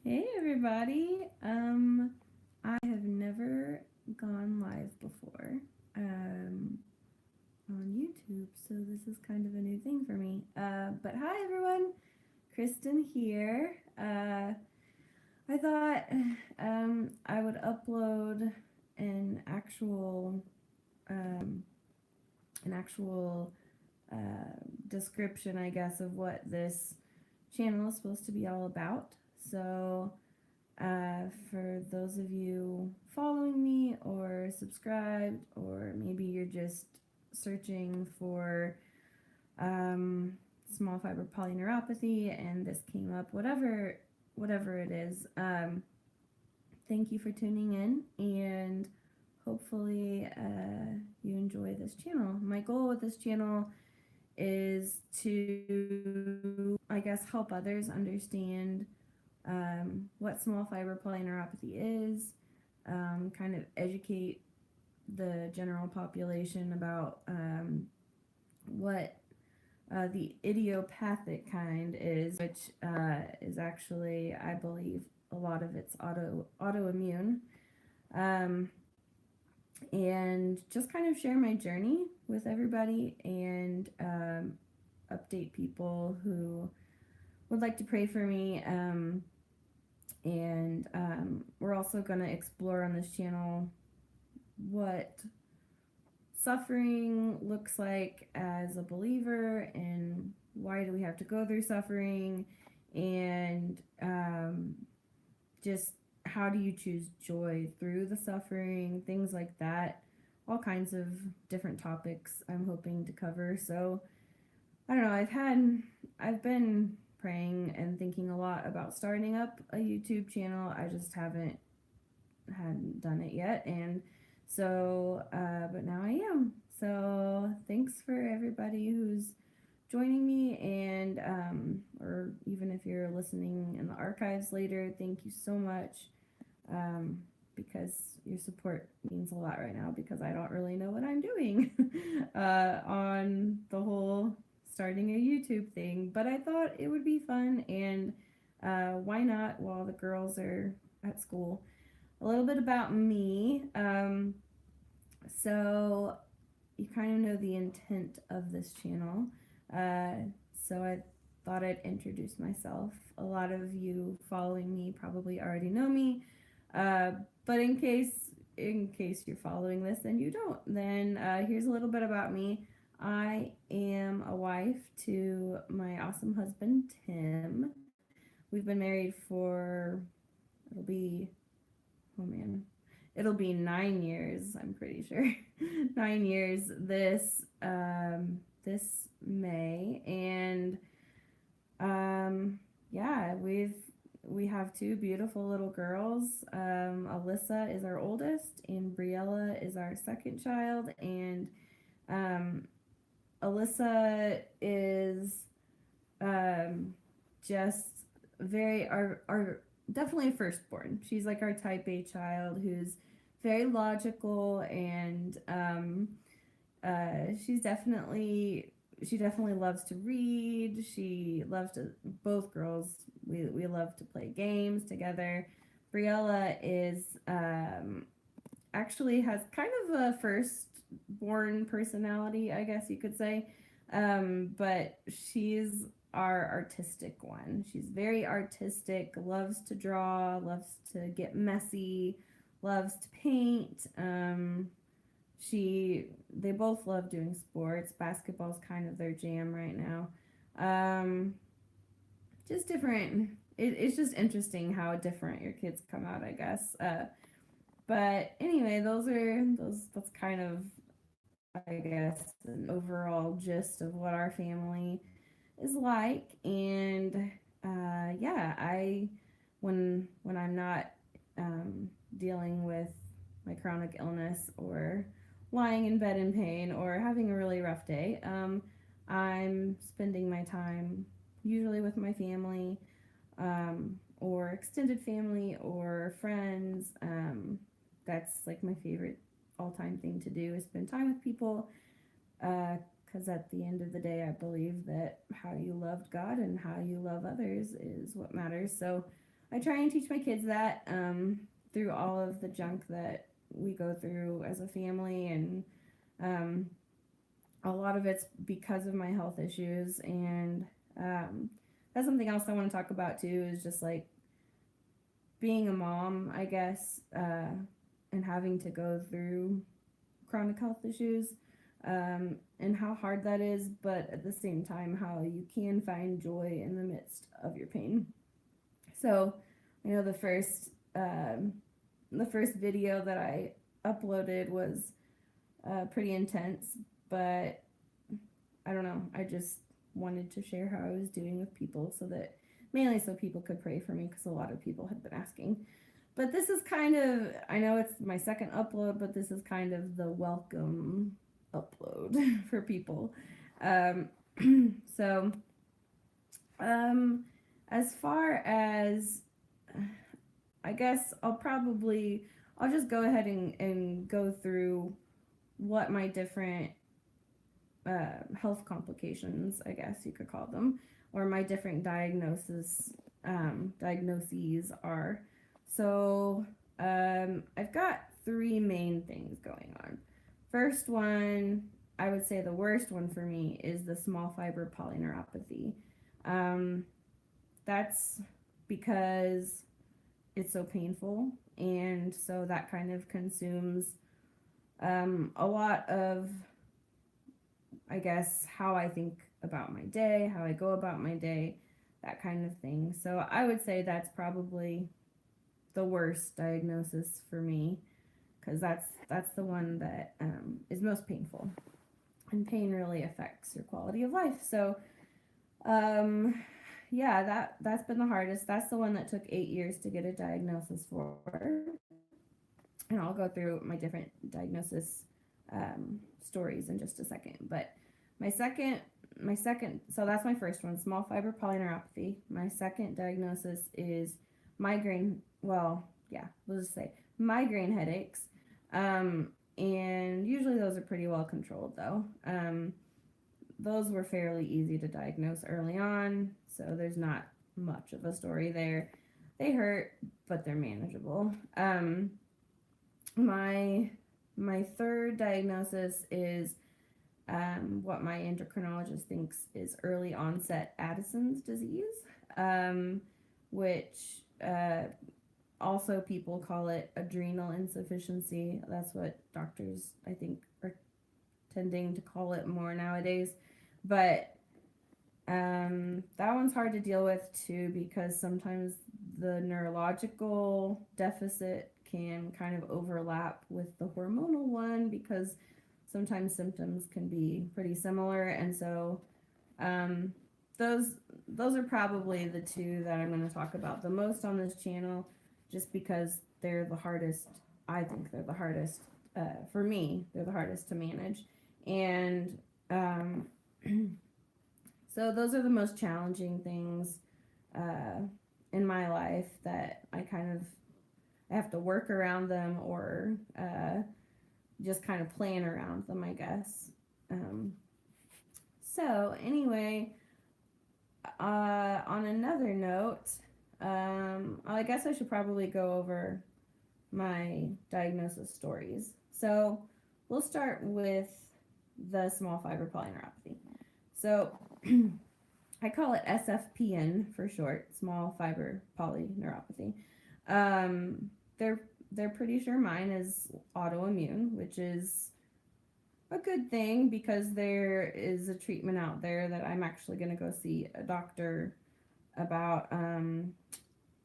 Hey everybody. I have never gone live before on YouTube, so this is kind of a new thing for me. But hi everyone, Kristen here. I thought I would upload an actual um, an actual description, I guess, of what this channel is supposed to be all about. So for those of you following me or subscribed, or maybe you're just searching for um, small fiber polyneuropathy and this came up, whatever it is, thank you for tuning in, and hopefully you enjoy this channel. My goal with this channel is to, I guess, help others understand what small fiber polyneuropathy is, kind of educate the general population about what the idiopathic kind is, which is actually, I believe, a lot of it's autoimmune, um, and just kind of share my journey with everybody and update people who would like to pray for me. And we're also going to explore on this channel what suffering looks like as a believer and why do we have to go through suffering, and just how do you choose joy through the suffering, things like that. All kinds of different topics I'm hoping to cover. So I don't know, I've been praying and thinking a lot about starting up a YouTube channel. I just hadn't done it yet, and so but now I am. So thanks for everybody who's joining me, and or even if you're listening in the archives later, thank you so much, um, because your support means a lot right now, because I don't really know what I'm doing on the whole starting a YouTube thing. But I thought it would be fun, and why not while the girls are at school. A little bit about me. So you kind of know the intent of this channel. So I thought I'd introduce myself. A lot of you following me probably already know me, uh, but in case you're following this and you don't, then here's a little bit about me. I am a wife to my awesome husband Tim. We've been married for, it'll be, oh man, it'll be 9 years, I'm pretty sure. 9 years this May, and yeah, we have two beautiful little girls. Alyssa is our oldest, and Briella is our second child. And um, Alyssa is just very our definitely a firstborn. She's like our type A child who's very logical, and she's definitely she definitely loves to read. She loves to, both girls, we love to play games together. Briella is actually has kind of a firstborn personality, I guess you could say. But she's our artistic one. She's very artistic, loves to draw, loves to get messy, loves to paint. They both love doing sports. Basketball's kind of their jam right now. Um, just different. It's just interesting how different your kids come out, I guess. But anyway, that's kind of, I guess, an overall gist of what our family is like. And yeah, when I'm not dealing with my chronic illness, or lying in bed in pain, or having a really rough day, I'm spending my time usually with my family, or extended family, or friends. That's like my favorite all-time thing to do, is spend time with people, because at the end of the day, I believe that how you loved God and how you love others is what matters. So I try and teach my kids that through all of the junk that we go through as a family, and um, a lot of it's because of my health issues, and that's something else I want to talk about too, is just like being a mom, I guess, and having to go through chronic health issues, and how hard that is, but at the same time, how you can find joy in the midst of your pain. So, I know the first video that I uploaded was pretty intense, but I don't know. I just wanted to share how I was doing with people, so that mainly so people could pray for me, because a lot of people had been asking. But this is kind of, I know it's my second upload, but this is kind of the welcome upload for people. Um, so, as far as, I guess I'll just go ahead and go through what my different health complications, I guess you could call them, or my different diagnoses are. So I've got three main things going on. First one, I would say the worst one for me, is the small fiber polyneuropathy. That's because it's so painful, and so that kind of consumes a lot of, I guess, how I think about my day, how I go about my day, that kind of thing. So I would say that's probably the worst diagnosis for me, because that's the one that is most painful, and pain really affects your quality of life. So yeah, that's been the hardest. That's the one that took 8 years to get a diagnosis for, and I'll go through my different diagnosis stories in just a second. But my second, so that's my first one, small fiber polyneuropathy. My second diagnosis is migraine. Well, yeah, we'll just say migraine headaches. And usually those are pretty well controlled, though. Those were fairly easy to diagnose early on, so there's not much of a story there. They hurt, but they're manageable. My third diagnosis is what my endocrinologist thinks is early onset Addison's disease, which also people call it adrenal insufficiency. That's what doctors, I think, are tending to call it more nowadays. But that one's hard to deal with too, because sometimes the neurological deficit can kind of overlap with the hormonal one, because sometimes symptoms can be pretty similar. And so those are probably the two that I'm going to talk about the most on this channel, just because they're the hardest. I think they're the hardest for me. They're the hardest to manage. And so those are the most challenging things in my life, that I have to work around them, or just kind of plan around them, I guess. So anyway, on another note, I guess I should probably go over my diagnosis stories. So we'll start with the small fiber polyneuropathy. So I call it SFPN for short, small fiber polyneuropathy. They're pretty sure mine is autoimmune, which is a good thing, because there is a treatment out there that I'm actually going to go see a doctor about.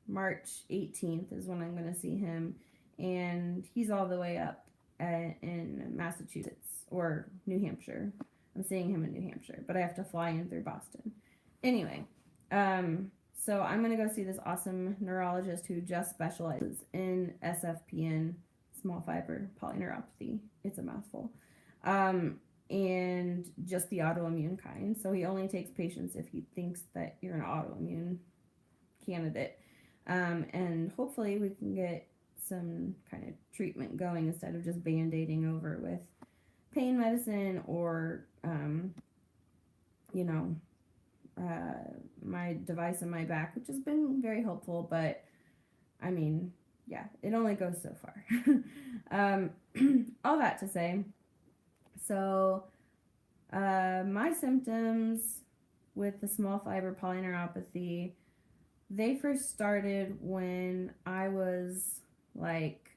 March 18th is when I'm going to see him, and he's all the way up in Massachusetts or New Hampshire. I'm seeing him in New Hampshire, but I have to fly in through Boston. Anyway, so I'm going to go see this awesome neurologist who just specializes in SFPN, small fiber polyneuropathy. It's a mouthful. And just the autoimmune kind. So he only takes patients if he thinks that you're an autoimmune candidate. And hopefully we can get some kind of treatment going, instead of just band-aiding over with pain medicine, or my device in my back, which has been very helpful, but I mean, yeah, it only goes so far. All that to say, so my symptoms with the small fiber polyneuropathy, they first started when I was like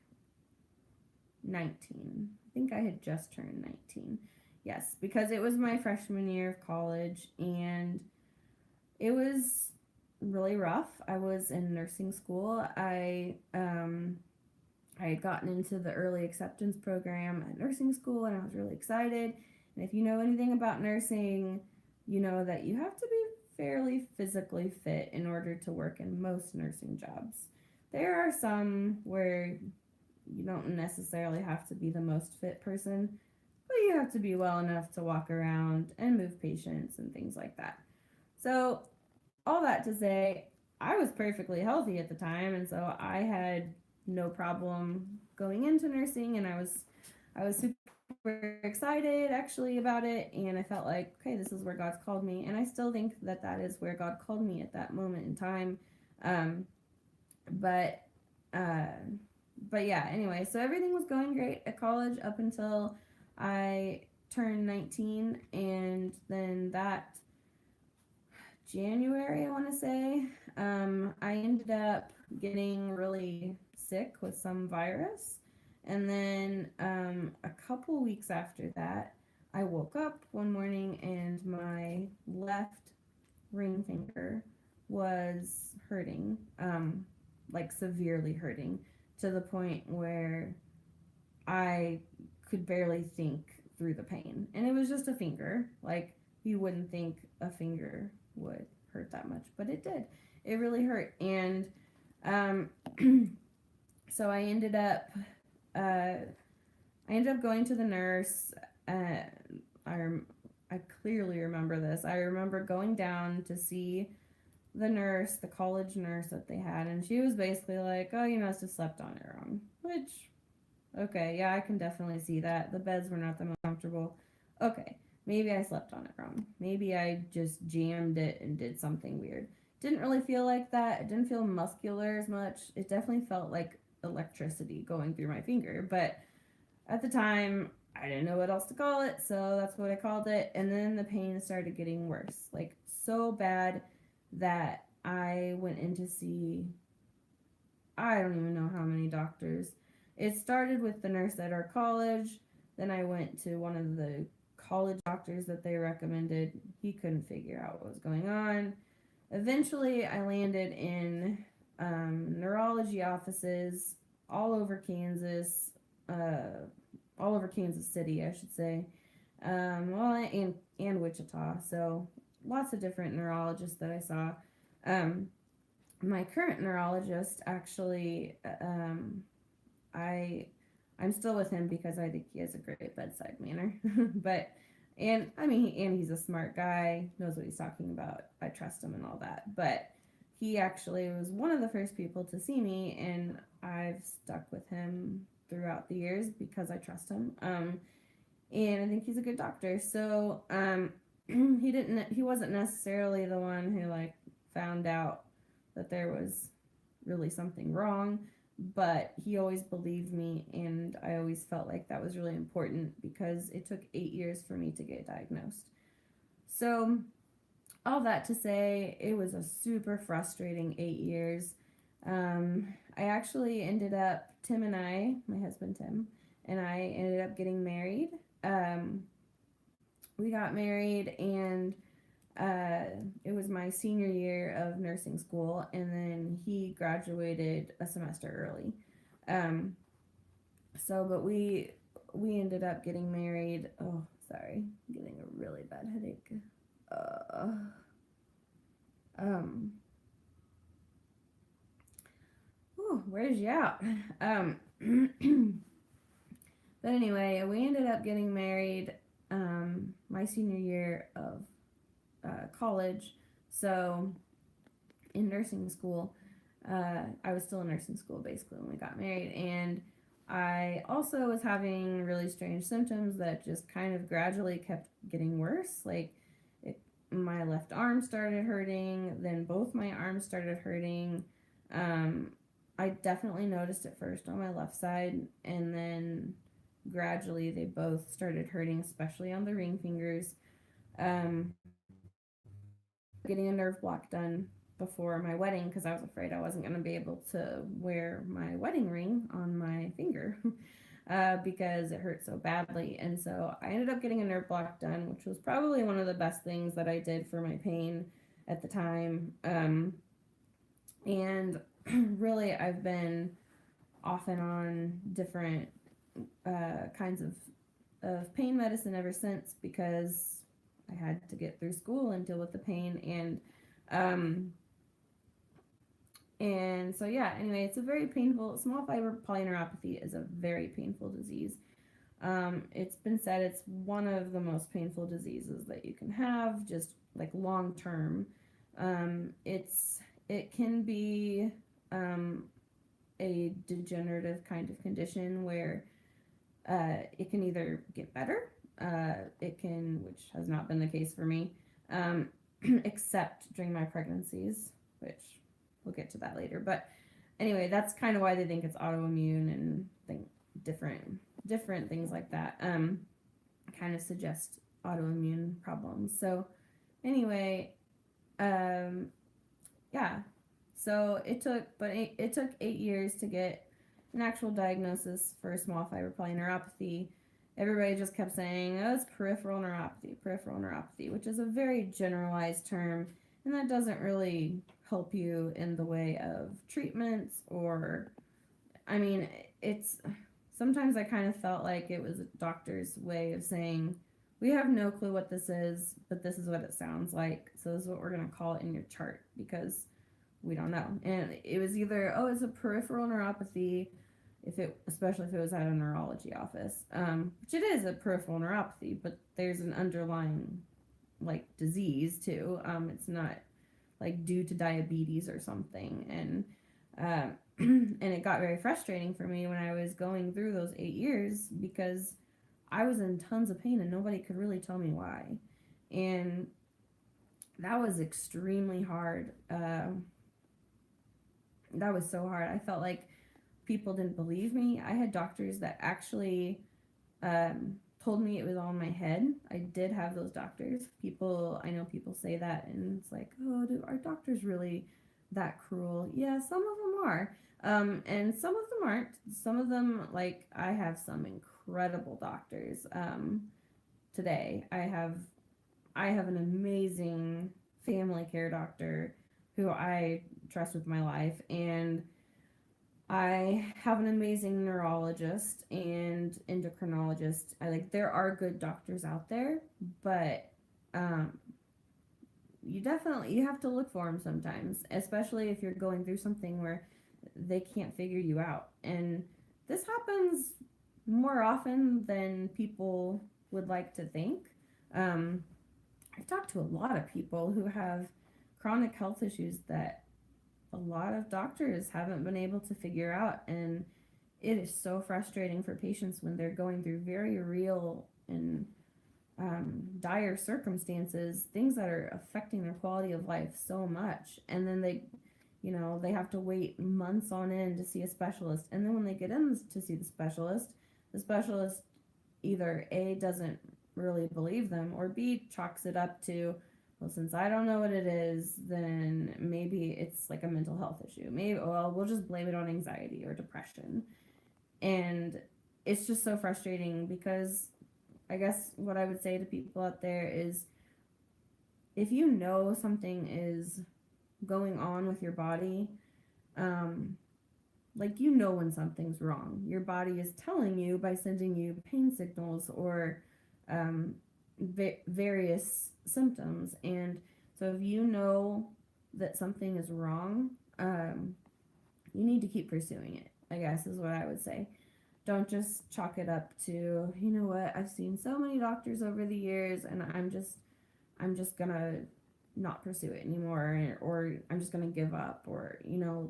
19. I think I had just turned 19. Yes, because it was my freshman year of college and it was really rough. I was in nursing school. I had gotten into the early acceptance program at nursing school and I was really excited. And if you know anything about nursing, you know that you have to be fairly physically fit in order to work in most nursing jobs. There are some where you don't necessarily have to be the most fit person, but you have to be well enough to walk around and move patients and things like that. So, all that to say, I was perfectly healthy at the time, and so I had no problem going into nursing, and I was super excited actually about it, and I felt like, okay, this is where God's called me, and I still think that that is where God called me at that moment in time. Um, but uh, but yeah, anyway, so everything was going great at college up until I turned 19, and then that January, I want to say, I ended up getting really sick with some virus. And then a couple weeks after that, I woke up one morning and my left ring finger was hurting, like severely hurting, to the point where I could barely think through the pain. And it was just a finger. Like, you wouldn't think a finger would hurt that much, but it did. It really hurt. And um, so I ended up going to the nurse. I clearly remember this. I remember going down to see the nurse, the college nurse that they had, and she was basically like, "Oh, you must have slept on it wrong," which, okay, yeah, I can definitely see that. The beds were not the most comfortable. Okay, maybe I slept on it wrong. Maybe I just jammed it and did something weird. Didn't really feel like that. It didn't feel muscular as much. It definitely felt like electricity going through my finger. But at the time, I didn't know what else to call it, so that's what I called it. And then the pain started getting worse, like so bad that I went in to see, I don't even know how many doctors. It started with the nurse at our college. Then I went to one of the college doctors that they recommended. He couldn't figure out what was going on. Eventually, I landed in neurology offices all over Kansas, all over Kansas City, I should say. Well, and Wichita. So lots of different neurologists that I saw. My current neurologist actually, I'm still with him because I think he has a great bedside manner. But and I mean, and he's a smart guy, knows what he's talking about. I trust him and all that. But he actually was one of the first people to see me, and I've stuck with him throughout the years because I trust him. And I think he's a good doctor. So he wasn't necessarily the one who like found out that there was really something wrong, but he always believed me, and I always felt like that was really important because it took 8 years for me to get diagnosed. So all that to say, it was a super frustrating 8 years. I actually ended up, Tim and I, my husband Tim, and I ended up getting married. We got married, and it was my senior year of nursing school, and then he graduated a semester early. But we ended up getting married. Oh, sorry, I'm getting a really bad headache. Where's you out? But anyway, we ended up getting married my senior year of college. So in nursing school, I was still in nursing school basically when we got married, and I also was having really strange symptoms that just kind of gradually kept getting worse. Like my left arm started hurting, then both my arms started hurting. I definitely noticed it first on my left side, and then gradually they both started hurting, especially on the ring fingers. Um, getting a nerve block done before my wedding because I was afraid I wasn't going to be able to wear my wedding ring on my finger because it hurt so badly. And so I ended up getting a nerve block done, which was probably one of the best things that I did for my pain at the time. And really, I've been off and on different kinds of pain medicine ever since because I had to get through school and deal with the pain. And so yeah, anyway, it's a very painful, small fiber polyneuropathy is a very painful disease. It's been said it's one of the most painful diseases that you can have, just like long term. It can be a degenerative kind of condition where it can either get better, it can, which has not been the case for me, except during my pregnancies, which we'll get to that later. But anyway, that's kind of why they think it's autoimmune and think different things like that kind of suggest autoimmune problems. So anyway, yeah. So it took 8 years to get an actual diagnosis for small fiber polyneuropathy. Everybody just kept saying, oh, it's peripheral neuropathy, which is a very generalized term, and that doesn't really help you in the way of treatments or, I mean, it's, sometimes I kind of felt like it was a doctor's way of saying, we have no clue what this is, but this is what it sounds like, so this is what we're going to call it in your chart, because we don't know. And it was either, oh, it's a peripheral neuropathy, especially if it was at a neurology office, which it is a peripheral neuropathy, but there's an underlying like disease too. It's not like due to diabetes or something. And it got very frustrating for me when I was going through those 8 years because I was in tons of pain and nobody could really tell me why. And that was extremely hard. That was so hard. I felt like people didn't believe me. I had doctors that actually told me it was all in my head. I did have those doctors. I know people say that, and it's like, oh, are doctors really that cruel? Yeah, some of them are. And some of them aren't. Some of them, like, I have some incredible doctors. Today, I have an amazing family care doctor who I trust with my life, and I have an amazing neurologist and endocrinologist. There are good doctors out there, but you have to look for them sometimes, especially if you're going through something where they can't figure you out. And this happens more often than people would like to think. I've talked to a lot of people who have chronic health issues that a lot of doctors haven't been able to figure out, and it is so frustrating for patients when they're going through very real and dire circumstances, things that are affecting their quality of life so much, and then they have to wait months on end to see a specialist, and then when they get in to see the specialist either A, doesn't really believe them, or B, chalks it up to, well, since I don't know what it is, then maybe it's like a mental health issue. Maybe, well, we'll just blame it on anxiety or depression. And it's just so frustrating because I guess what I would say to people out there is, if you know something is going on with your body, when something's wrong. Your body is telling you by sending you pain signals or various symptoms. And so if you know that something is wrong, you need to keep pursuing it, I guess is what I would say. Don't just chalk it up to, you know what, I've seen so many doctors over the years and I'm just gonna not pursue it anymore, or I'm just gonna give up, or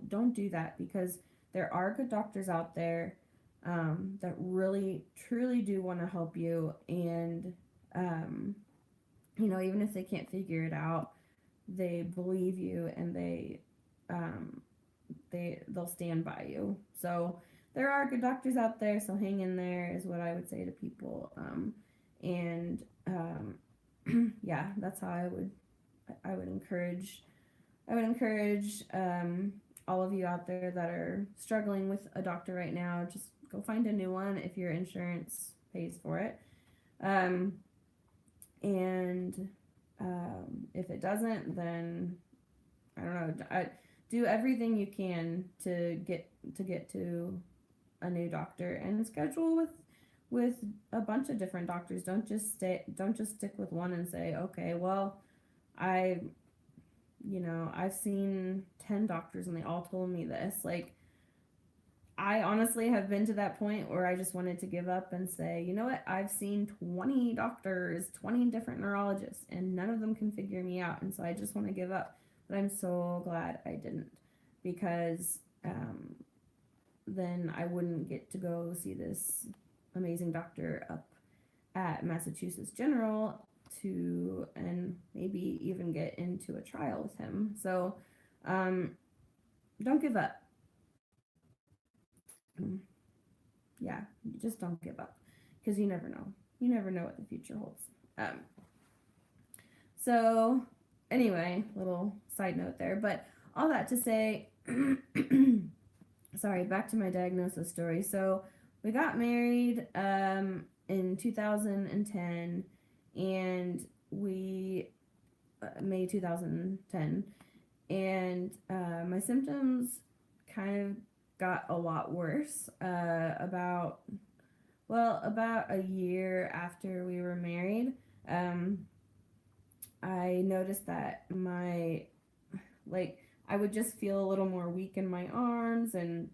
don't do that, because there are good doctors out there that really truly do want to help you, and even if they can't figure it out, they believe you, and they they'll stand by you. So there are good doctors out there, so hang in there is what I would say to people. And yeah, that's how I would encourage all of you out there that are struggling with a doctor right now, just go find a new one if your insurance pays for it. And if it doesn't, then I don't know. Do everything you can to get to a new doctor, and schedule with a bunch of different doctors. Don't just stick with one and say, okay, well, I've seen 10 doctors and they all told me this. Like, I honestly have been to that point where I just wanted to give up and say, you know what, I've seen 20 doctors, 20 different neurologists, and none of them can figure me out, and so I just want to give up. But I'm so glad I didn't, because then I wouldn't get to go see this amazing doctor up at Massachusetts General and maybe even get into a trial with him. So don't give up. Yeah, just don't give up, because you never know. You never know what the future holds. So anyway, little side note there, but all that to say, sorry, back to my diagnosis story. So we got married in 2010, and May 2010, and my symptoms kind of got a lot worse about a year after we were married. I noticed that I would just feel a little more weak in my arms, and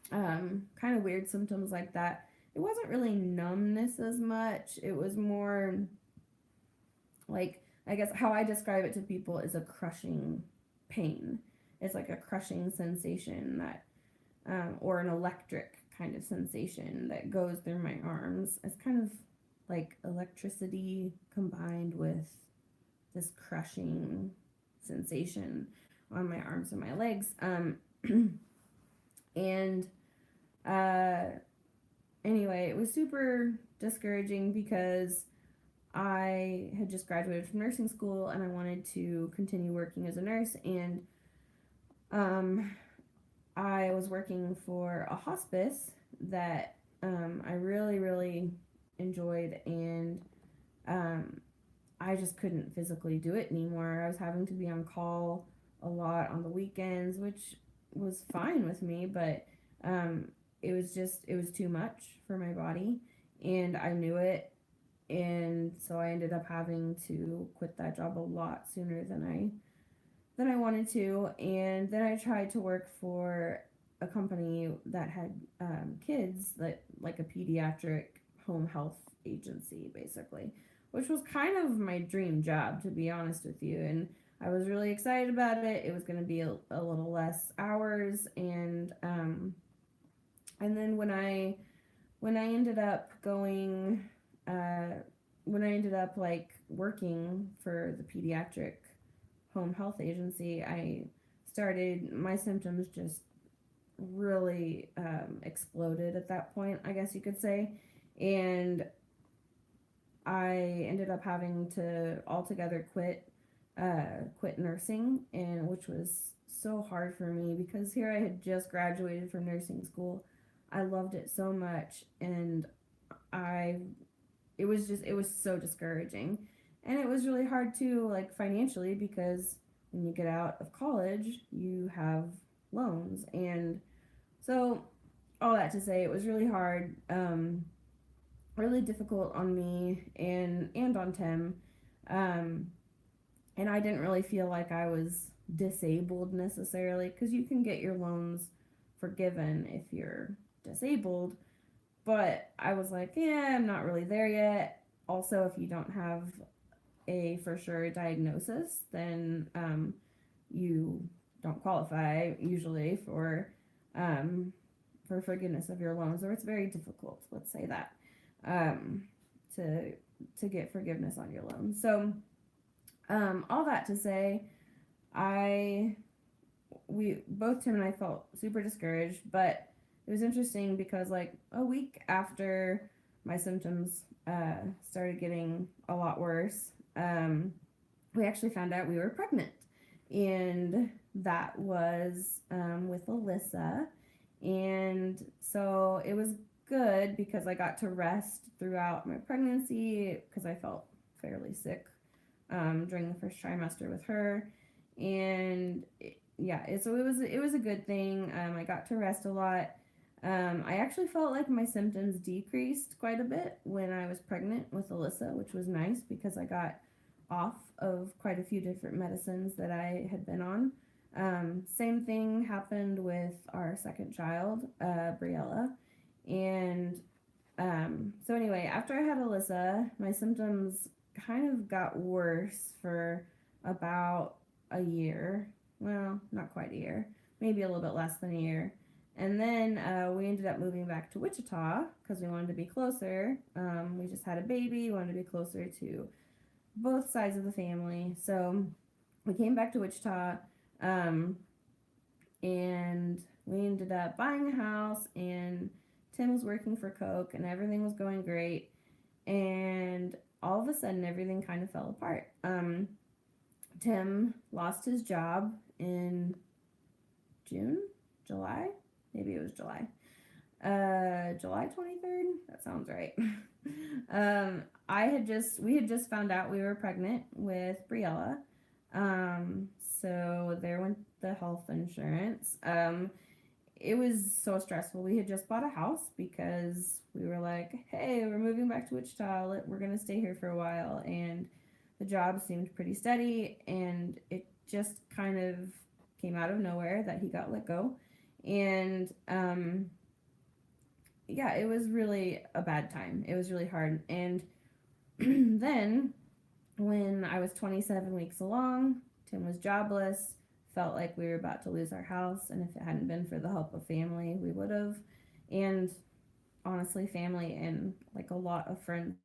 kind of weird symptoms like that. It wasn't really numbness as much. It was more like, I guess how I describe it to people is a crushing pain. It's like a crushing sensation that, or an electric kind of sensation that goes through my arms. It's kind of like electricity combined with this crushing sensation on my arms and my legs. And anyway, it was super discouraging because I had just graduated from nursing school and I wanted to continue working as a nurse, and I was working for a hospice that I really, really enjoyed, and I just couldn't physically do it anymore. I was having to be on call a lot on the weekends, which was fine with me, but it was too much for my body, and I knew it, and so I ended up having to quit that job a lot sooner than I wanted to. And then I tried to work for a company that had kids, like a pediatric home health agency, basically, which was kind of my dream job, to be honest with you. And I was really excited about it. It was going to be a little less hours, and then when I ended up like working for the pediatric home health agency, my symptoms just really exploded at that point, I guess you could say. And I ended up having to altogether quit nursing, and which was so hard for me, because here I had just graduated from nursing school. I loved it so much, and it was so discouraging. And it was really hard too, like financially, because when you get out of college, you have loans. And so all that to say, it was really hard, really difficult on me and on Tim. And I didn't really feel like I was disabled necessarily, because you can get your loans forgiven if you're disabled. But I was like, yeah, I'm not really there yet. Also, if you don't have a for sure diagnosis, then you don't qualify usually for forgiveness of your loans, or it's very difficult, let's say that, to get forgiveness on your loan. So all that to say, I Tim and I felt super discouraged, but it was interesting because like a week after my symptoms started getting a lot worse, we actually found out we were pregnant, and that was with Alyssa, and so it was good because I got to rest throughout my pregnancy because I felt fairly sick during the first trimester with her, and so it was a good thing. I got to rest a lot. I actually felt like my symptoms decreased quite a bit when I was pregnant with Alyssa, which was nice because I got off of quite a few different medicines that I had been on. Same thing happened with our second child, Briella. And so anyway, after I had Alyssa, my symptoms kind of got worse for about a year. Well, not quite a year, maybe a little bit less than a year. And then we ended up moving back to Wichita because we wanted to be closer. We just had a baby, wanted to be closer to both sides of the family. So we came back to Wichita, and we ended up buying a house, and Tim was working for Coke, and everything was going great. And all of a sudden, everything kind of fell apart. Tim lost his job in July? Maybe it was July. July 23rd? That sounds right. We had just found out we were pregnant with Briella. So there went the health insurance. It was so stressful. We had just bought a house because we were like, hey, we're moving back to Wichita. We're going to stay here for a while. And the job seemed pretty steady, and it just kind of came out of nowhere that he got let go. And it was really a bad time. It was really hard. And then when I was 27 weeks along, Tim was jobless, felt like we were about to lose our house, and if it hadn't been for the help of family, we would have. And honestly, family and like a lot of friends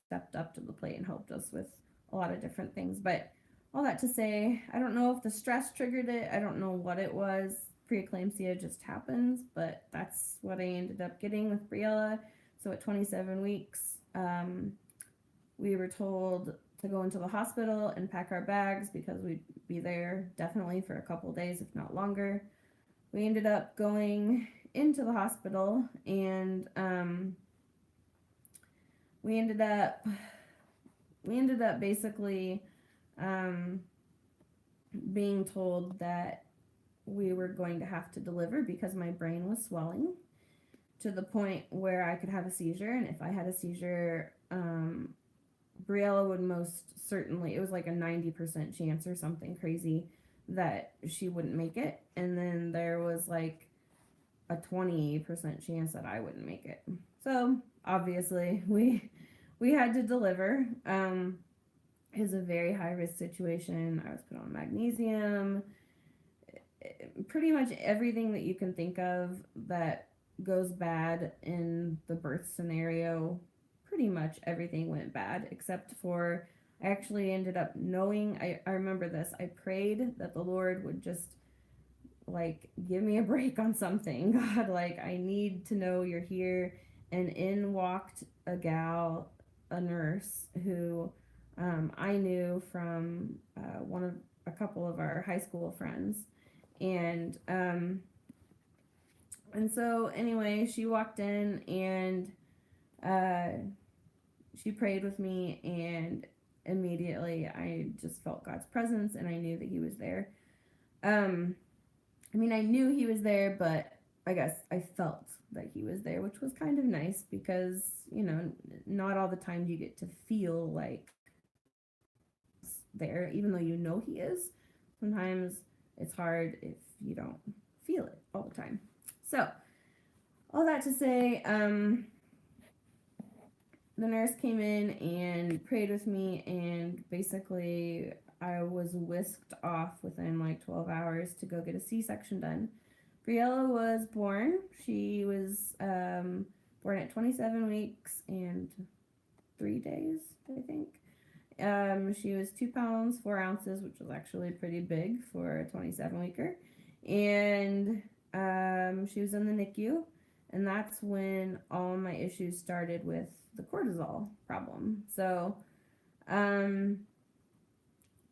stepped up to the plate and helped us with a lot of different things. But all that to say, I don't know if the stress triggered it. I don't know what it was. Preeclampsia just happens, but that's what I ended up getting with Briella. So at 27 weeks, we were told to go into the hospital and pack our bags because we'd be there definitely for a couple of days, if not longer. We ended up going into the hospital, and we ended up basically being told that we were going to have to deliver because my brain was swelling to the point where I could have a seizure, and if I had a seizure, Briella would most certainly, it was like a 90% chance or something crazy that she wouldn't make it, and then there was like a 20% chance that I wouldn't make it. So obviously we had to deliver. It was a very high risk situation. I was put on magnesium, pretty much everything that you can think of that goes bad in the birth scenario. Pretty much everything went bad except for I actually ended up knowing, I remember this, I prayed that the Lord would just like give me a break on something. God, like I need to know you're here. And in walked a gal, a nurse who I knew from a couple of our high school friends. And so anyway, she walked in and she prayed with me, and immediately I just felt God's presence, and I knew that he was there. I mean, I knew he was there, but I guess I felt that he was there, which was kind of nice because, you know, not all the time do you get to feel like there, even though you know he is. Sometimes it's hard if you don't feel it all the time. So, all that to say, the nurse came in and prayed with me, and basically I was whisked off within like 12 hours to go get a C-section done. Briella was born. She was born at 27 weeks and 3 days, I think. She was 2 pounds, 4 ounces, which was actually pretty big for a 27 weeker. And she was in the NICU, and that's when all my issues started with the cortisol problem. So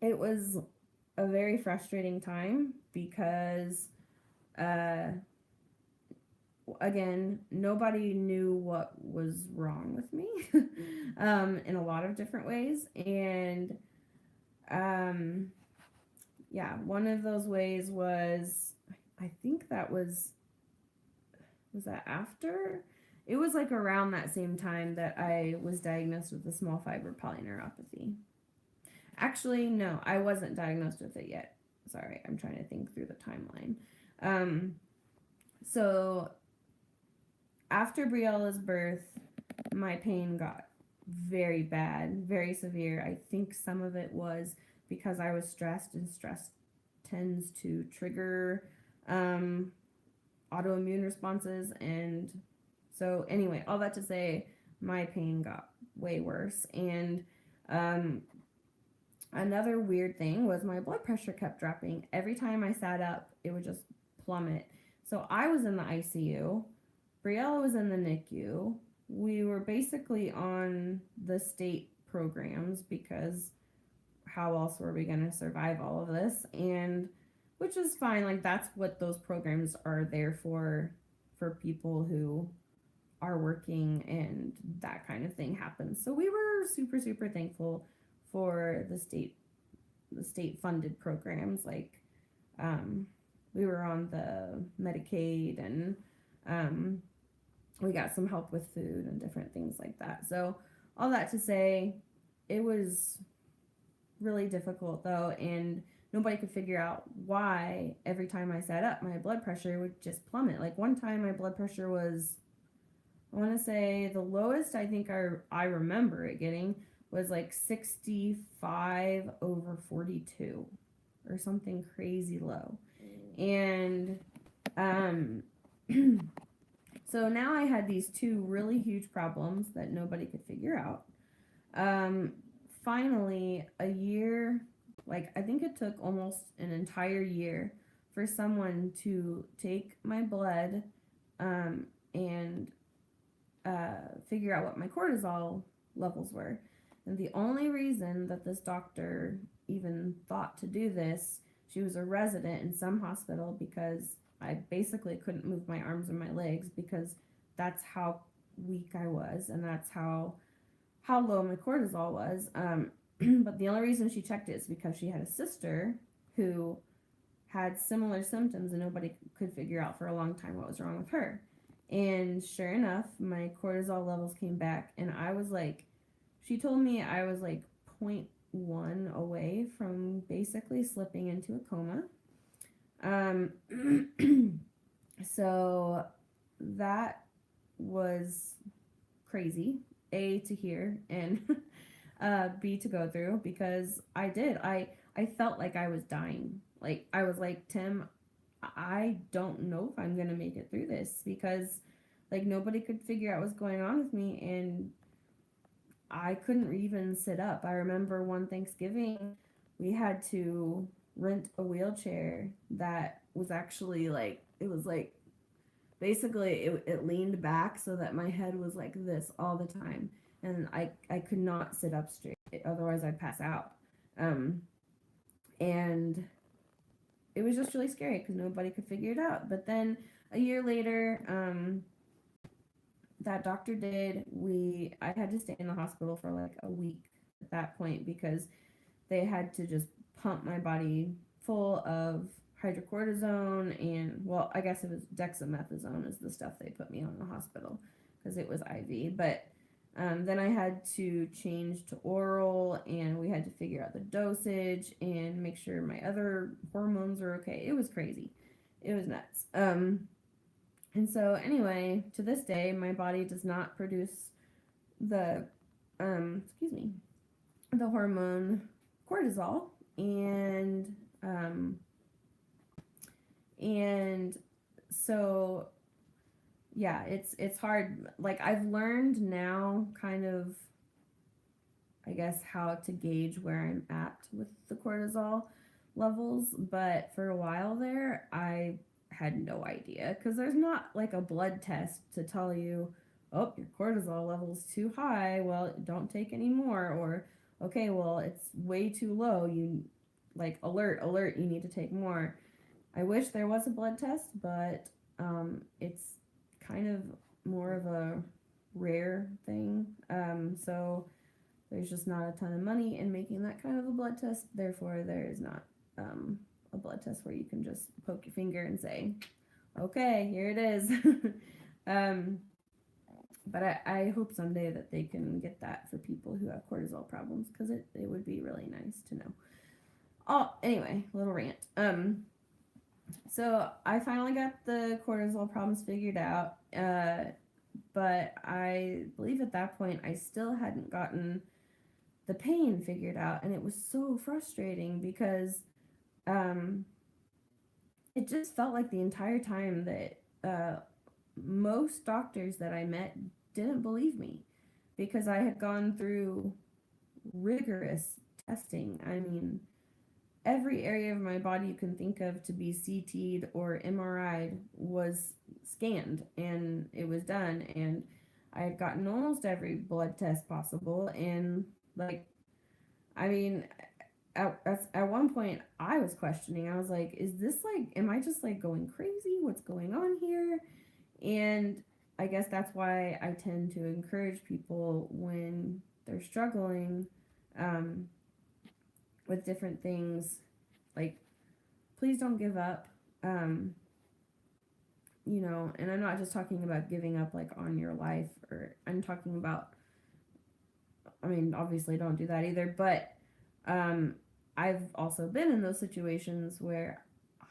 it was a very frustrating time because again, nobody knew what was wrong with me in a lot of different ways. And yeah, one of those ways was, I think that was that after? It was like around that same time that I was diagnosed with the small fiber polyneuropathy. Actually, no, I wasn't diagnosed with it yet. Sorry, I'm trying to think through the timeline. So after Briella's birth, my pain got very bad, very severe. I think some of it was because I was stressed, and stress tends to trigger autoimmune responses. And so anyway, all that to say, my pain got way worse. And another weird thing was my blood pressure kept dropping. Every time I sat up, it would just plummet. So I was in the ICU. Briella was in the NICU. We were basically on the state programs because how else were we going to survive all of this? And which is fine. Like, that's what those programs are there for people who are working and that kind of thing happens. So we were super, super thankful for the state funded programs. Like, we were on the Medicaid, and we got some help with food and different things like that. So all that to say, it was really difficult though, and nobody could figure out why every time I sat up, my blood pressure would just plummet. Like, one time my blood pressure was, I want to say the lowest I think I remember it getting was like 65/42 or something crazy low. And so now I had these two really huge problems that nobody could figure out. Finally, a year, like I think it took almost an entire year for someone to take my blood and figure out what my cortisol levels were. And the only reason that this doctor even thought to do this, she was a resident in some hospital, because I basically couldn't move my arms and my legs because that's how weak I was, and that's how low my cortisol was. But the only reason she checked it is because she had a sister who had similar symptoms, and nobody could figure out for a long time what was wrong with her. And sure enough, my cortisol levels came back, and I was like, she told me I was like 0.1 away from basically slipping into a coma. So that was crazy, A, to hear, and B, to go through, because I felt like I was dying. Like, I was like, Tim, I don't know if I'm gonna make it through this, because like nobody could figure out what's going on with me, and I couldn't even sit up. I remember one Thanksgiving we had to rent a wheelchair that was actually like, it was like basically it leaned back so that my head was like this all the time, and I could not sit up straight, otherwise I'd pass out. And it was just really scary because nobody could figure it out. But then a year later, that doctor did. I had to stay in the hospital for like a week at that point, because they had to just pump my body full of hydrocortisone, and, well, I guess it was dexamethasone is the stuff they put me on in the hospital because it was IV. But then I had to change to oral, and we had to figure out the dosage and make sure my other hormones were okay. It was crazy. It was nuts. And so anyway, to this day, my body does not produce the, the hormone cortisol. And so, yeah, it's hard. Like, I've learned now kind of, I guess, how to gauge where I'm at with the cortisol. levels, but for a while there, I had no idea because there's not like a blood test to tell you, oh, your cortisol level's too high, well, don't take any more, or okay, well, it's way too low, you like alert, you need to take more. I wish there was a blood test, but it's kind of more of a rare thing. So there's just not a ton of money in making that kind of a blood test. Therefore, there is not a blood test where you can just poke your finger and say, okay, here it is. But I hope someday that they can get that for people who have cortisol problems, because it would be really nice to know. Oh, anyway, little rant. So I finally got the cortisol problems figured out, but I believe at that point I still hadn't gotten the pain figured out, and it was so frustrating because it just felt like the entire time that most doctors that I met didn't believe me because I had gone through rigorous testing. I mean, every area of my body you can think of to be CT'd or MRI'd was scanned, and it was done, and I had gotten almost every blood test possible, and like, I mean, at one point I was questioning. I was like, is this like, am I just like going crazy? What's going on here? And I guess that's why I tend to encourage people when they're struggling with different things, like, please don't give up. You know, and I'm not just talking about giving up like on your life, or I'm talking about, I mean, obviously don't do that either, but I've also been in those situations where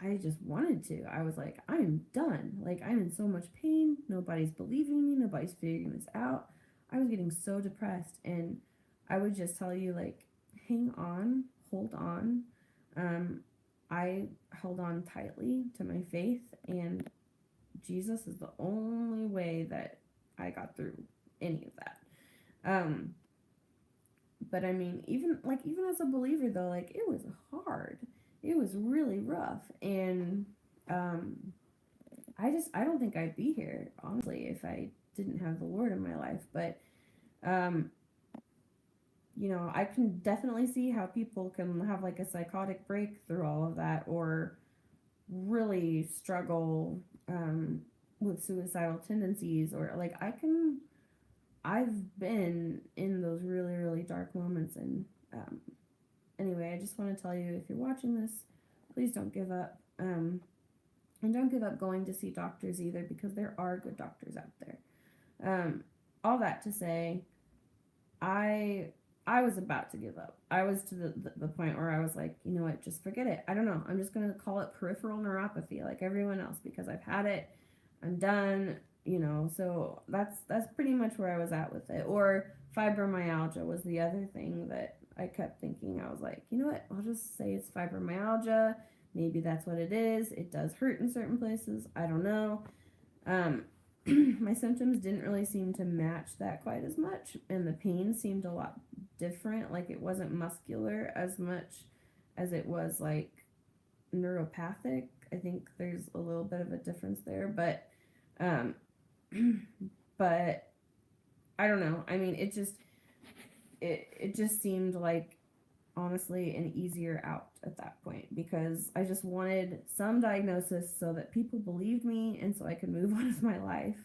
I just wanted to. I was like, I'm done. Like, I'm in so much pain. Nobody's believing me. Nobody's figuring this out. I was getting so depressed, and I would just tell you, like, hang on, hold on. I held on tightly to my faith, and Jesus is the only way that I got through any of that. But I mean, even as a believer though, like, it was hard. It was really rough, and I don't think I'd be here honestly if I didn't have the Lord in my life. But you know, I can definitely see how people can have like a psychotic break through all of that, or really struggle with suicidal tendencies, or like I've been in those really, really dark moments. And anyway, I just want to tell you, if you're watching this, please don't give up. And don't give up going to see doctors either, because there are good doctors out there. All that to say, I was about to give up. I was to the point where I was like, you know what, just forget it. I don't know. I'm just going to call it peripheral neuropathy like everyone else, because I've had it. I'm done. You know, so that's pretty much where I was at with it. Or fibromyalgia was the other thing that I kept thinking. I was like, you know what, I'll just say it's fibromyalgia. Maybe that's what it is. It does hurt in certain places. I don't know. My symptoms didn't really seem to match that quite as much, and the pain seemed a lot different. Like, it wasn't muscular as much as it was like neuropathic. I think there's a little bit of a difference there, but but I don't know. I mean, it just seemed like, honestly, an easier out at that point, because I just wanted some diagnosis so that people believed me and so I could move on with my life.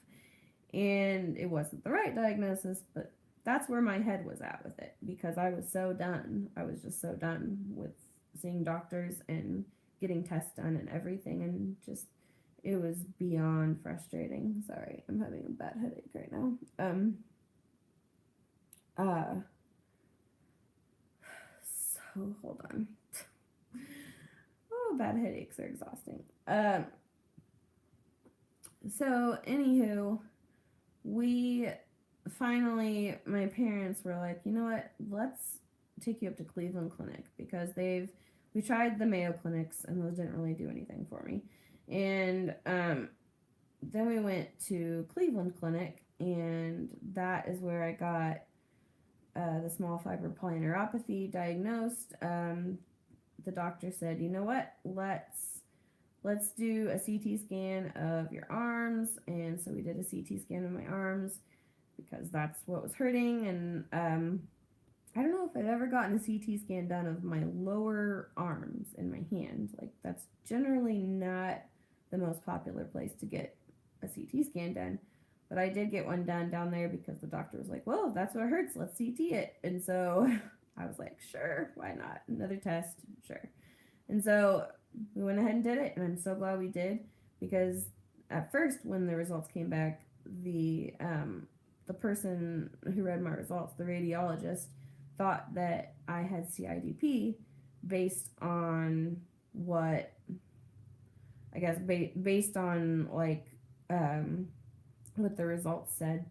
And it wasn't the right diagnosis, but that's where my head was at with it, because I was so done. I was just so done with seeing doctors and getting tests done and everything, and just, it was beyond frustrating. Sorry, I'm having a bad headache right now. So hold on. Oh, bad headaches are exhausting. So anywho, we finally, my parents were like, you know what, let's take you up to Cleveland Clinic, because we tried the Mayo clinics and those didn't really do anything for me. And then we went to Cleveland Clinic, and that is where I got the small fiber polyneuropathy diagnosed. the doctor said, you know what, let's do a CT scan of your arms. And so we did a CT scan of my arms because that's what was hurting. And I don't know if I've ever gotten a CT scan done of my lower arms and my hand. Like, that's generally not the most popular place to get a CT scan done. But I did get one done down there because the doctor was like, well, if that's what hurts, let's CT it. And so I was like, sure, why not? Another test, sure. And so we went ahead and did it, and I'm so glad we did, because at first when the results came back, the person who read my results, the radiologist, thought that I had CIDP based on what, I guess, based on like what the results said,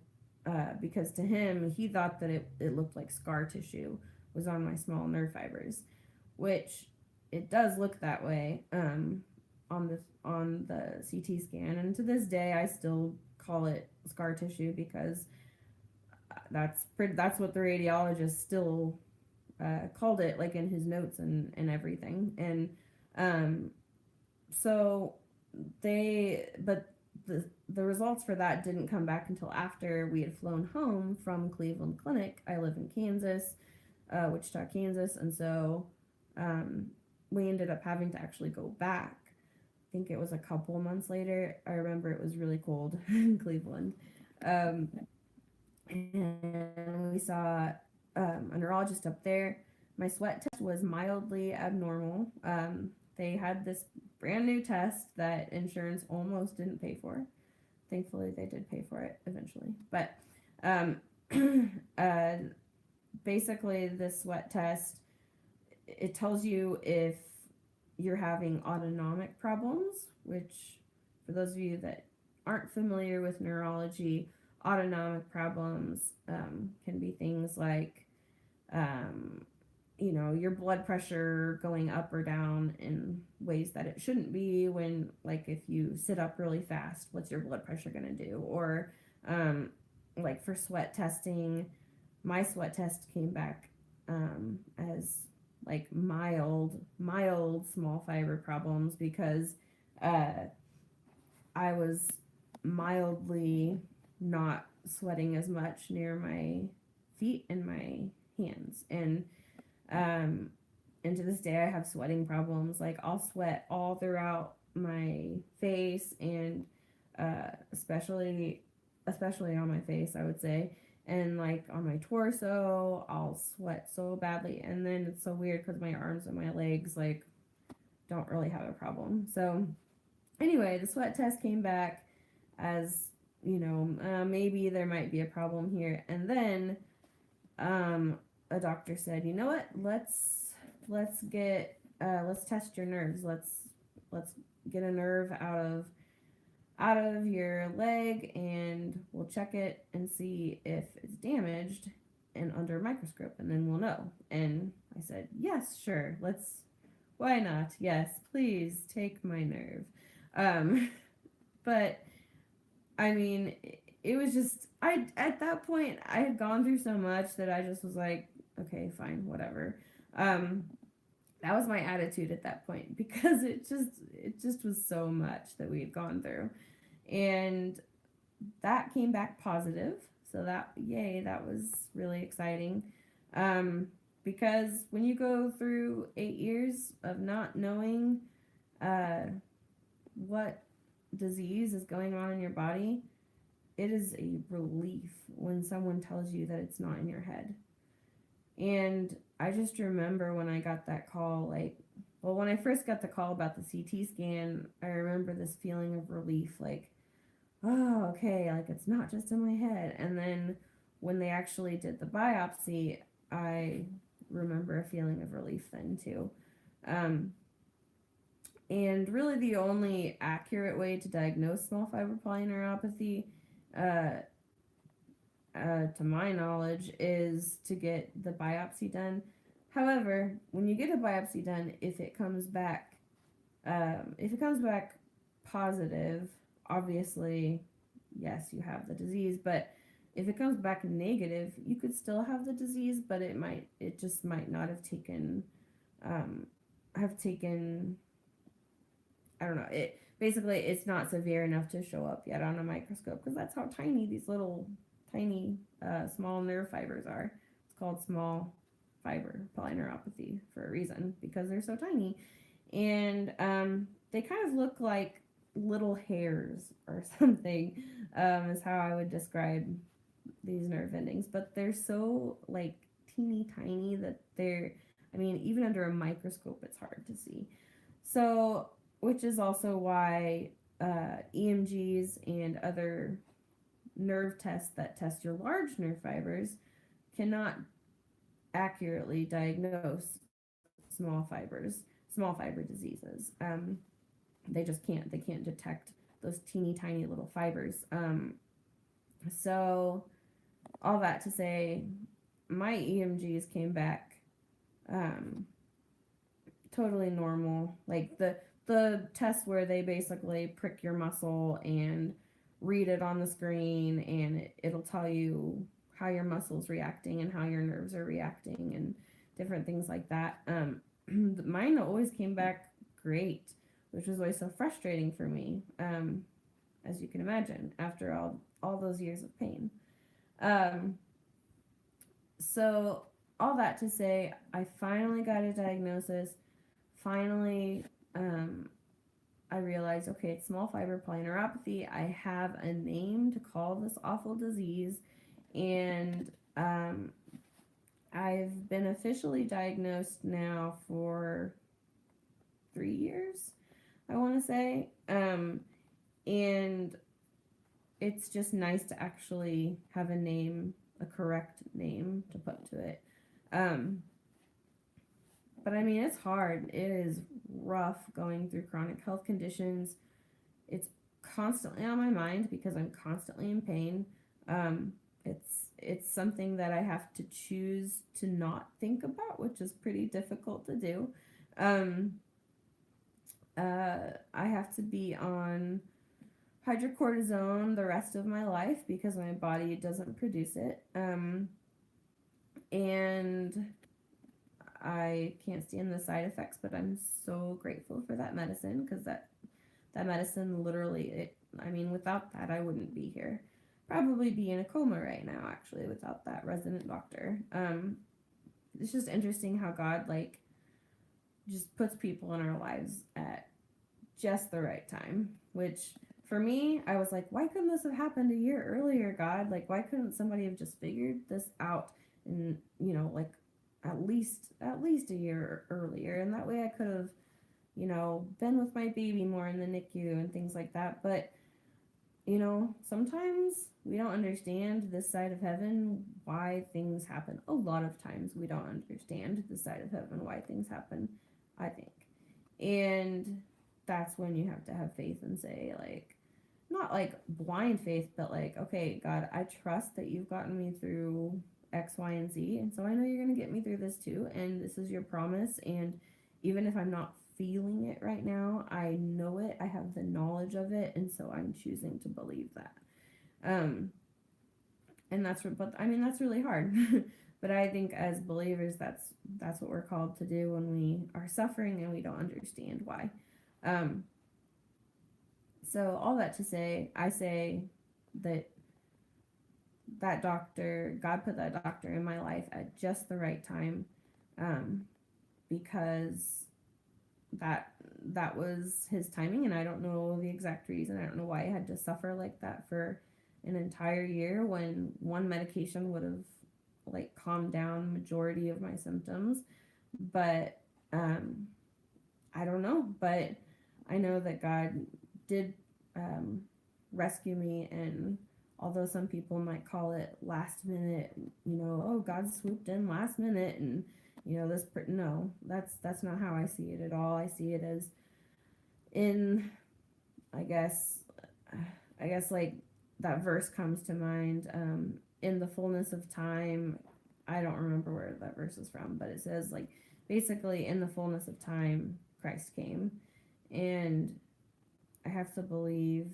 because to him, he thought that it looked like scar tissue was on my small nerve fibers, which it does look that way on the CT scan, and to this day I still call it scar tissue because that's what the radiologist still called it, like in his notes and everything. And so the results for that didn't come back until after we had flown home from Cleveland Clinic. I live in Kansas, Wichita, Kansas, and so we ended up having to actually go back. I think it was a couple months later. I remember it was really cold in Cleveland. And we saw a neurologist up there. My sweat test was mildly abnormal. They had this brand new test that insurance almost didn't pay for. Thankfully, they did pay for it eventually. But basically, this sweat test, it tells you if you're having autonomic problems, which, for those of you that aren't familiar with neurology, autonomic problems can be things like, your blood pressure going up or down in ways that it shouldn't be. When, like, if you sit up really fast, what's your blood pressure going to do? Or like for sweat testing, my sweat test came back as like mild small fiber problems because I was mildly not sweating as much near my feet and my hands. And to this day I have sweating problems. Like, I'll sweat all throughout my face, and especially on my face, I would say. And like on my torso, I'll sweat so badly. And then it's so weird because my arms and my legs like don't really have a problem. So anyway, the sweat test came back as, maybe there might be a problem here. And then a doctor said, you know what, let's test your nerves. Let's get a nerve out of your leg, and we'll check it and see if it's damaged and under a microscope, and then we'll know. And I said, yes, sure, why not? Yes, please take my nerve. But I mean, it was just, at that point, I had gone through so much that I just was like, okay, fine, whatever. That was my attitude at that point, because it just was so much that we had gone through. And that came back positive. So that was really exciting. Because when you go through 8 years of not knowing what disease is going on in your body, it is a relief when someone tells you that it's not in your head. And I just remember when I got that call, when I first got the call about the CT scan, I remember this feeling of relief, like, oh, okay, like, it's not just in my head. And then when they actually did the biopsy, I remember a feeling of relief then too. And really the only accurate way to diagnose small fiber polyneuropathy, to my knowledge, is to get the biopsy done. However, when you get a biopsy done, if it comes back positive, obviously, yes, you have the disease. But if it comes back negative, you could still have the disease, but it just might not have taken have taken, I don't know, it basically it's not severe enough to show up yet on a microscope because that's how tiny these little tiny small nerve fibers are. It's called small fiber polyneuropathy for a reason because they're so tiny, and they kind of look like little hairs or something. Is how I would describe these nerve endings, but they're so like teeny tiny that they're, I mean, even under a microscope it's hard to see. So, which is also why EMGs and other nerve tests that test your large nerve fibers cannot accurately diagnose small fiber diseases. They just can't. They can't detect those teeny tiny little fibers. So all that to say, my EMGs came back totally normal. Like the test where they basically prick your muscle and read it on the screen, and it'll tell you how your muscle's reacting and how your nerves are reacting and different things like that. Mine always came back great, which was always so frustrating for me, as you can imagine, after all those years of pain. So all that to say, I finally got a diagnosis. Finally, I realized, okay, it's small fiber polyneuropathy. I have a name to call this awful disease, and I've been officially diagnosed now for 3 years, I want to say, and it's just nice to actually have a name, a correct name to put to it. But I mean, it's hard. It is rough going through chronic health conditions. It's constantly on my mind because I'm constantly in pain. It's something that I have to choose to not think about, which is pretty difficult to do. I have to be on hydrocortisone the rest of my life because my body doesn't produce it. And I can't stand the side effects, but I'm so grateful for that medicine because that medicine literally, I mean, without that, I wouldn't be here. Probably be in a coma right now, actually, without that resident doctor. It's just interesting how God, like, just puts people in our lives at just the right time, which for me, I was like, why couldn't this have happened a year earlier, God? Like, why couldn't somebody have just figured this out and, like, at least a year earlier, and that way I could have, been with my baby more in the NICU and things like that. But sometimes we don't understand this side of heaven why things happen. A lot of times we don't understand this side of heaven why things happen, I think. And that's when you have to have faith and say, like, not like blind faith, but like, okay, God, I trust that you've gotten me through X, Y, and Z, and so I know you're going to get me through this too, and this is your promise, and even if I'm not feeling it right now, I know it, I have the knowledge of it, and so I'm choosing to believe that. And that's really hard. But I think as believers, that's what we're called to do when we are suffering and we don't understand why. So all that to say, I say that doctor, God put that doctor in my life at just the right time, because that was his timing, and I don't know the exact reason. I don't know why I had to suffer like that for an entire year when one medication would have like calmed down majority of my symptoms. But I don't know, but I know that God did rescue me, and although some people might call it last minute, oh, God swooped in last minute, and no, that's not how I see it at all. I see it as in, I guess like that verse comes to mind, in the fullness of time. I don't remember where that verse is from, but it says, like, basically in the fullness of time Christ came, and I have to believe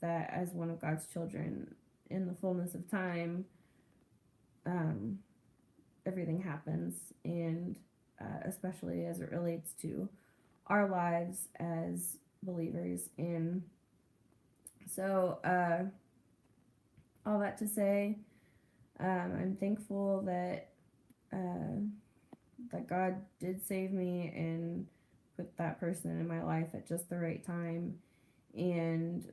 that as one of God's children, in the fullness of time, everything happens, and especially as it relates to our lives as believers. And so, all that to say, I'm thankful that God did save me and put that person in my life at just the right time. And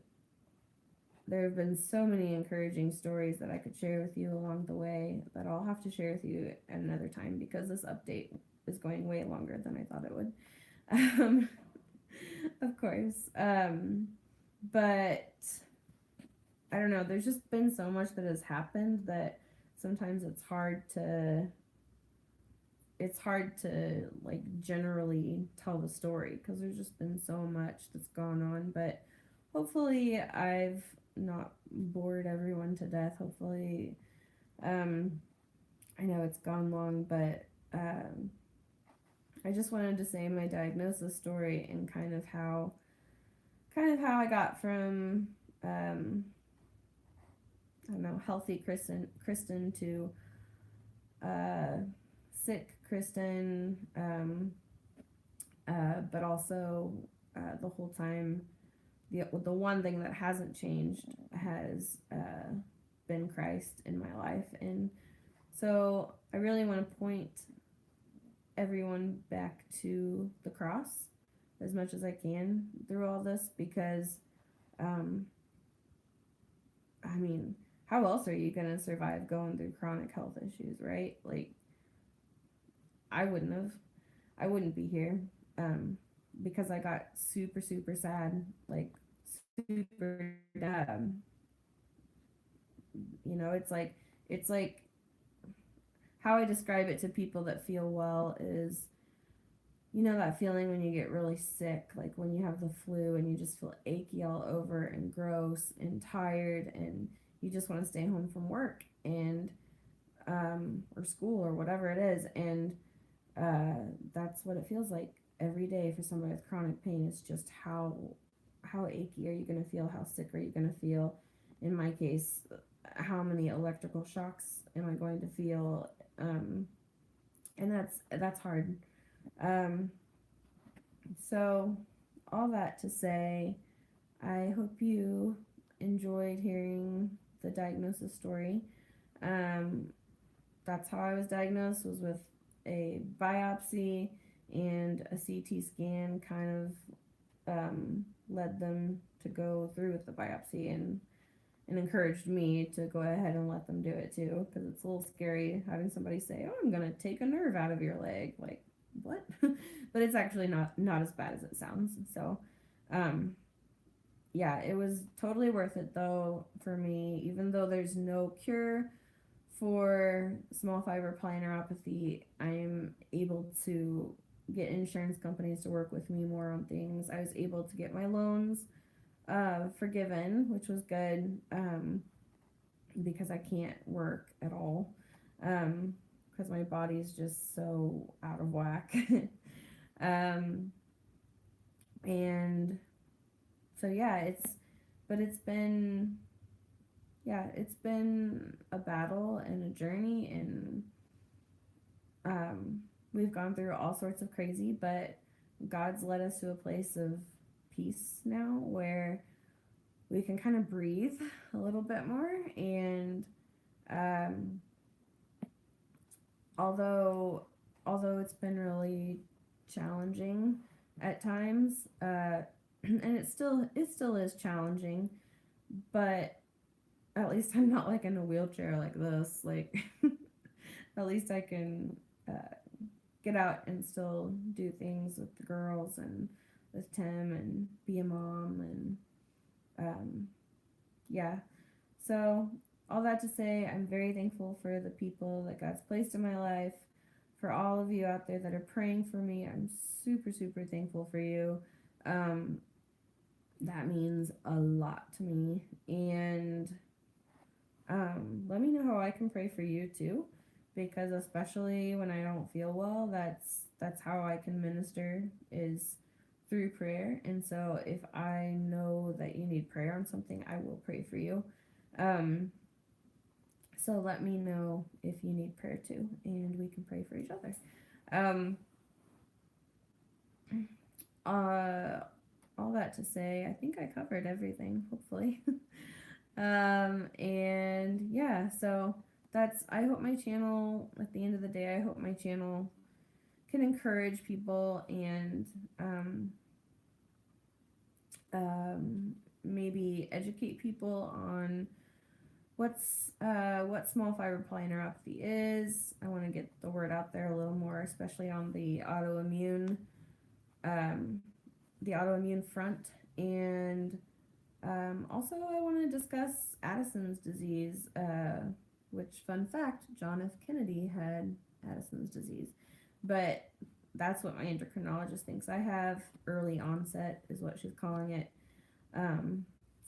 there have been so many encouraging stories that I could share with you along the way that I'll have to share with you at another time, because this update is going way longer than I thought it would. Of course. But I don't know, there's just been so much that has happened that sometimes it's hard to like generally tell the story, because there's just been so much that's gone on. But hopefully I've not bored everyone to death. Hopefully, I know it's gone long, but I just wanted to say my diagnosis story and kind of how I got from I don't know, healthy Kristen to sick Kristen, but also the whole time, the one thing that hasn't changed has been Christ in my life. And so I really want to point everyone back to the cross as much as I can through all this, because I mean, how else are you going to survive going through chronic health issues, right? Like, I wouldn't be here, because I got super, super sad, like super, it's like how I describe it to people that feel well is, you know, that feeling when you get really sick, like when you have the flu and you just feel achy all over and gross and tired, and you just want to stay home from work and or school or whatever it is. And that's what it feels like every day for somebody with chronic pain. It's just how achy are you going to feel? How sick are you going to feel? In my case, how many electrical shocks am I going to feel? And that's hard. So all that to say, I hope you enjoyed hearing the diagnosis story. That's how I was diagnosed, was with a biopsy, and a CT scan kind of led them to go through with the biopsy, and encouraged me to go ahead and let them do it too, because it's a little scary having somebody say, "Oh, I'm gonna take a nerve out of your leg." Like, what? But it's actually not as bad as it sounds. So, yeah, it was totally worth it though for me, even though there's no cure for small fiber polyneuropathy. I'm able to get insurance companies to work with me more on things. I was able to get my loans forgiven, which was good, because I can't work at all, because my body's just so out of whack. And so yeah, it's been a battle and a journey, and we've gone through all sorts of crazy, but God's led us to a place of peace now where we can kind of breathe a little bit more. And although it's been really challenging at times, and it still is challenging, but at least I'm not like in a wheelchair like this. Like, at least I can get out and still do things with the girls and with Tim and be a mom. And yeah, so all that to say, I'm very thankful for the people that God's placed in my life, for all of you out there that are praying for me. I'm super, super thankful for you. That means a lot to me. And let me know how I can pray for you too, because especially when I don't feel well, that's how I can minister, is through prayer. And so if I know that you need prayer on something, I will pray for you. So let me know if you need prayer too, and we can pray for each other. All that to say, I think I covered everything, hopefully. And yeah, so I hope my channel, at the end of the day, I hope my channel can encourage people and maybe educate people on what small fiber polyneuropathy is. I want to get the word out there a little more, especially on um, the autoimmune front. And also, I want to discuss Addison's disease, which, fun fact, John F. Kennedy had Addison's disease. But that's what my endocrinologist thinks I have. Early onset is what she's calling it.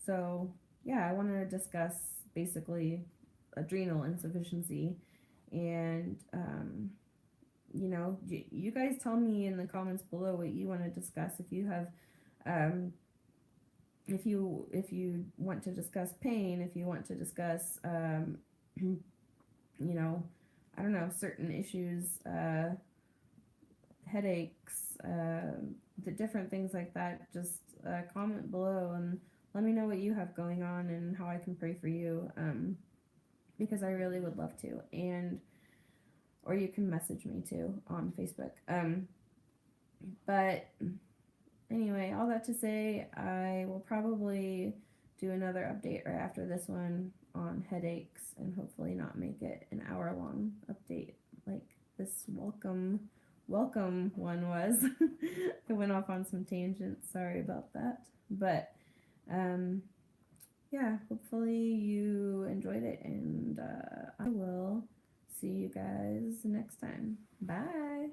So, yeah, I want to discuss basically adrenal insufficiency. And, you guys tell me in the comments below what you want to discuss. If you have if you want to discuss pain, if you want to discuss I don't know, certain issues, headaches, the different things like that, just comment below and let me know what you have going on and how I can pray for you, because I really would love to. And or you can message me too on Facebook. But anyway, all that to say, I will probably do another update right after this one on headaches and hopefully not make it an hour-long update like this welcome one was. I went off on some tangents. Sorry about that. But yeah, hopefully you enjoyed it, and I will see you guys next time. Bye.